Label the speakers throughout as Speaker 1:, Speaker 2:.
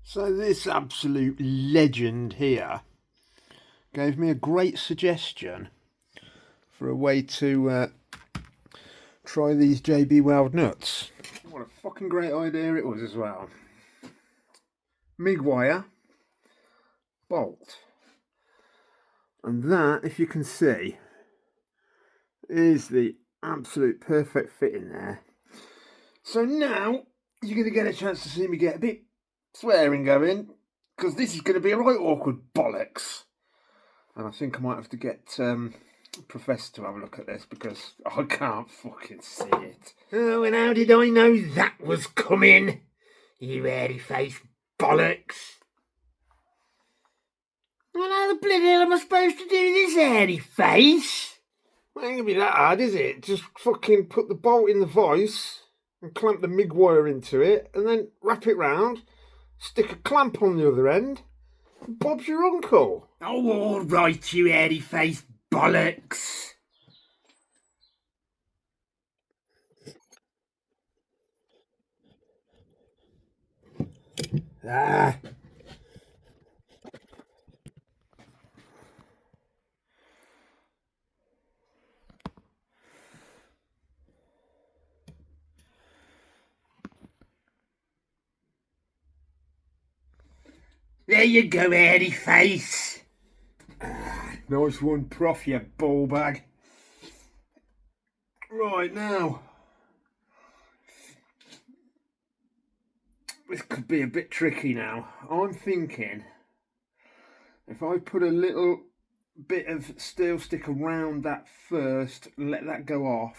Speaker 1: So this absolute legend here gave me a great suggestion for a way to try these JB Weld nuts. What a fucking great idea it was as well. MIG wire, bolt, and that, if you can see, is the absolute perfect fit in there. So now you're going to get a chance to see me get a bit swearing going, because this is going to be a right awkward bollocks. And I think I might have to get Professor to have a look at this, because I can't fucking see it.
Speaker 2: Oh, and how did I know that was coming? You hairy-faced bollocks. Well, how the bloody hell am I supposed to do this, hairy face?
Speaker 1: Well, it ain't going to be that hard, is it? Just fucking put the bolt in the vise and clamp the MIG wire into it, and then wrap it round, stick a clamp on the other end, and Bob's your uncle.
Speaker 2: Oh, all right, you hairy-faced bollocks.
Speaker 1: Ah.
Speaker 2: There you go, hairy face.
Speaker 1: Nice one, Prof, you ball bag. Right, now, this could be a bit tricky now. I'm thinking if I put a little bit of steel stick around that first, let that go off,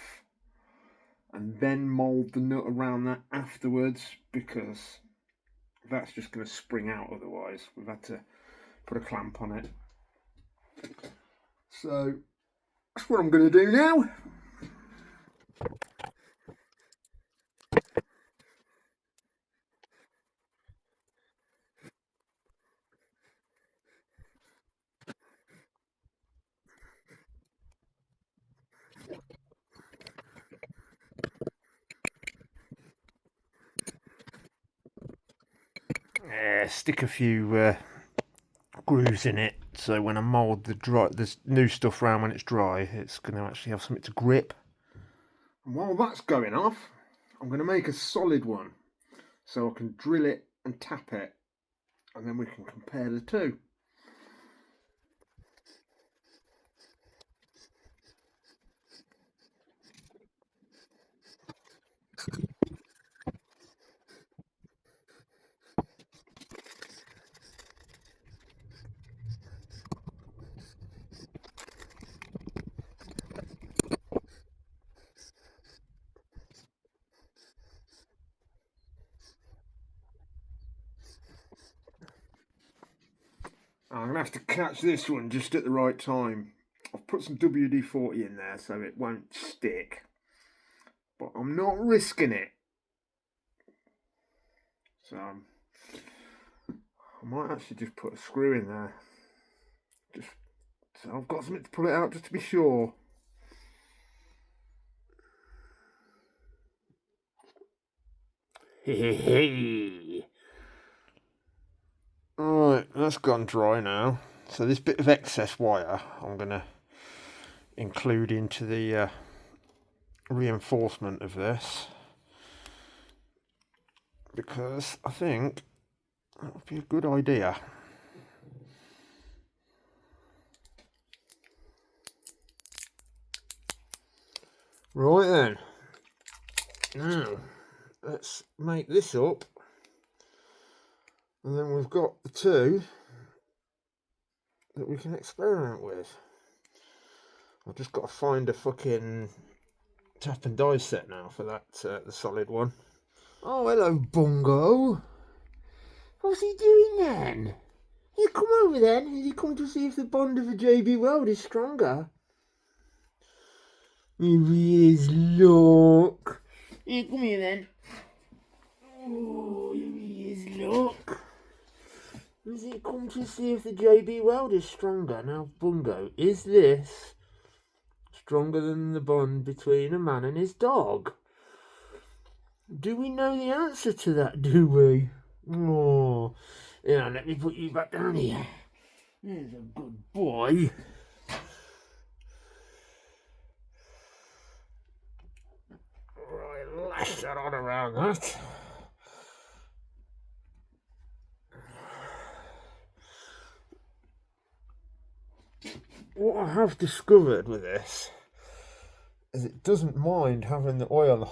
Speaker 1: and then mould the nut around that afterwards, because that's just going to spring out otherwise. We've had to put a clamp on it. So that's what I'm going to do now. Stick a few grooves in it, so when I mould the new stuff round when it's dry, it's going to actually have something to grip. And while that's going off, I'm going to make a solid one, so I can drill it and tap it, and then we can compare the two. I'm going to have to catch this one just at the right time. I've put some WD-40 in there so it won't stick, but I'm not risking it. So I might actually just put a screw in there, just so I've got something to pull it out just to be sure. Alright, that's gone dry now. So this bit of excess wire I'm going to include into the reinforcement of this, because I think that would be a good idea. Right then, now let's make this up, and then we've got the two that we can experiment with. I've just got to find a fucking tap and die set now for that, the solid one. Oh, hello, Bungo. What's he doing then? You come over then. Has he come to see if the bond of a JB Weld is stronger? Here he is, look.
Speaker 2: Here, come here then.
Speaker 1: Oh, here he is, look. Has he come to see if the JB Weld is stronger? Now, Bungo, is this stronger than the bond between a man and his dog? Do we know the answer to that, do we?
Speaker 2: Oh, yeah, let me put you back down here. There's a good boy. Right, lash that on around that. What I have discovered with this is it doesn't mind having the oil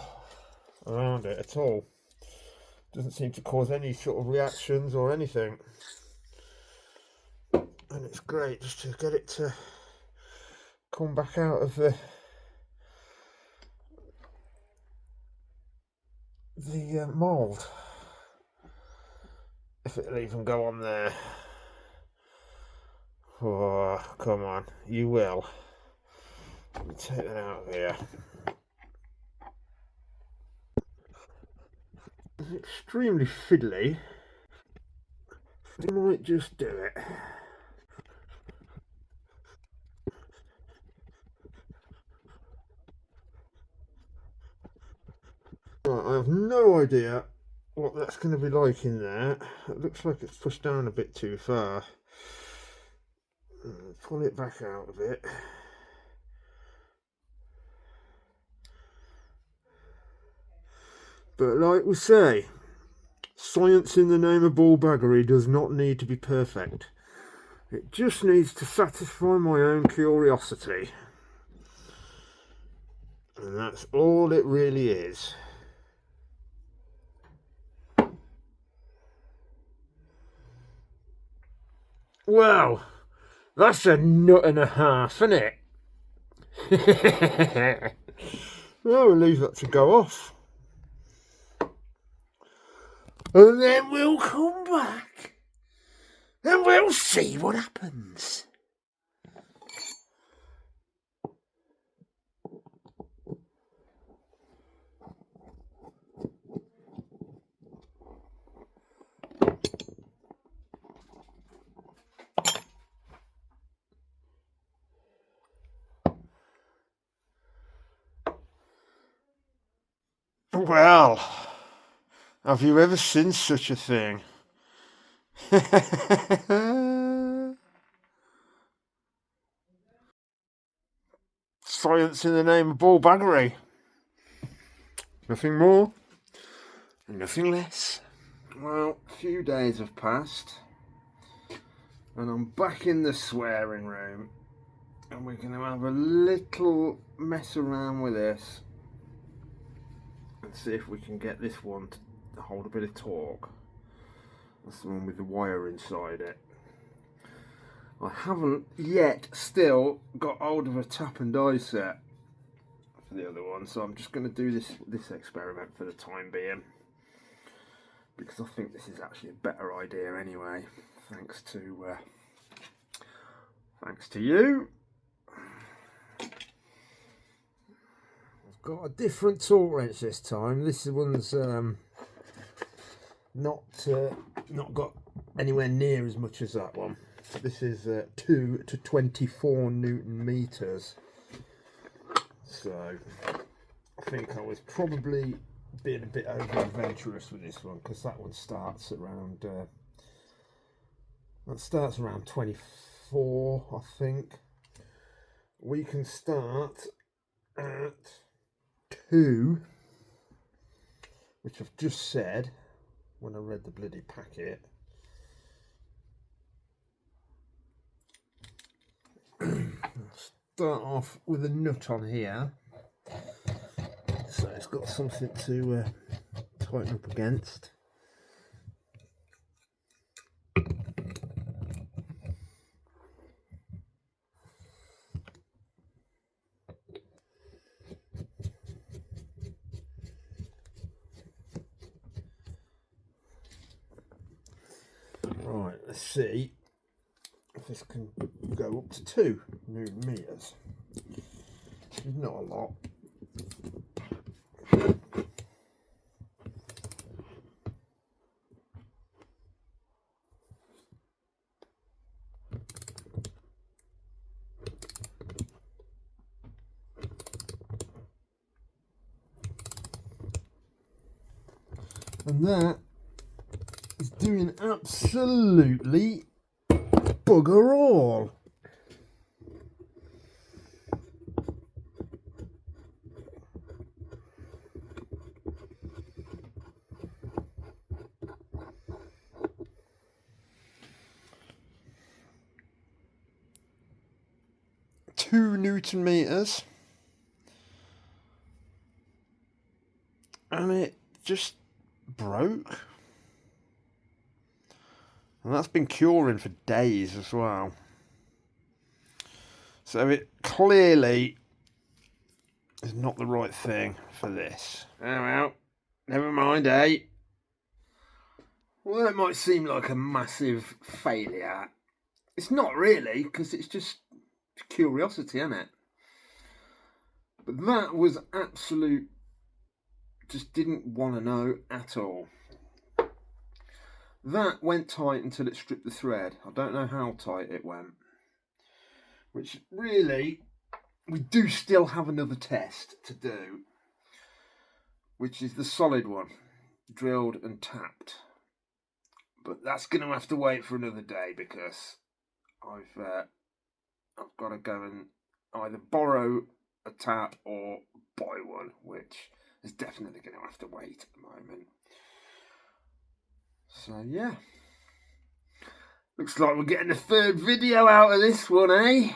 Speaker 2: around it at all. Doesn't seem to cause any sort of reactions or anything. And it's great just to get it to come back out of the mould. If it'll even go on there. Oh, come on, you will. Let me take that out of here. It's extremely fiddly. I might just do it. Right, I have no idea what that's going to be like in there. It looks like it's pushed down a bit too far. Pull it back out a bit. But like we say, science in the name of ballbaggery does not need to be perfect. It just needs to satisfy my own curiosity. And that's all it really is. Well, that's a nut and a half, isn't it? Well, we'll leave that to go off. And then we'll come back and we'll see what happens. Well, have you ever seen such a thing? Science in the name of ballbaggery. Nothing more and nothing less. Well, a few days have passed and I'm back in the swearing room and we're going to have a little mess around with this and see if we can get this one to hold a bit of torque. That's the one with the wire inside it. I haven't yet still got hold of a tap and die set for the other one, so I'm just going to do this experiment for the time being, because I think this is actually a better idea anyway, thanks to you. I've got a different torque wrench this time. This one's not got anywhere near as much as that one. This is 2 to 24 Newton meters. So I think I was probably being a bit over adventurous with this one, because that one starts around 24, I think. We can start at 2, which I've just said when I read the bloody packet. Start off with a nut on here, so it's got something to tighten up against. Right, let's see if this can go up to 2 Newton meters. Not a lot. And that is
Speaker 1: doing absolutely bugger all. Two Newton meters, and it just broke. And that's been curing for days as well. So it clearly is not the right thing for this.
Speaker 2: Oh well, never mind, eh? Well, that might seem like a massive failure. It's not really, because it's just curiosity, isn't it? But that was absolute, just didn't want to know at all. That went tight until it stripped the thread. I don't know how tight it went. Which really, we do still have another test to do, which is the solid one, drilled and tapped. But that's going to have to wait for another day because I've got to go and either borrow a tap or buy one, which is definitely going to have to wait at the moment. So yeah, looks like we're getting a third video out of this one, eh?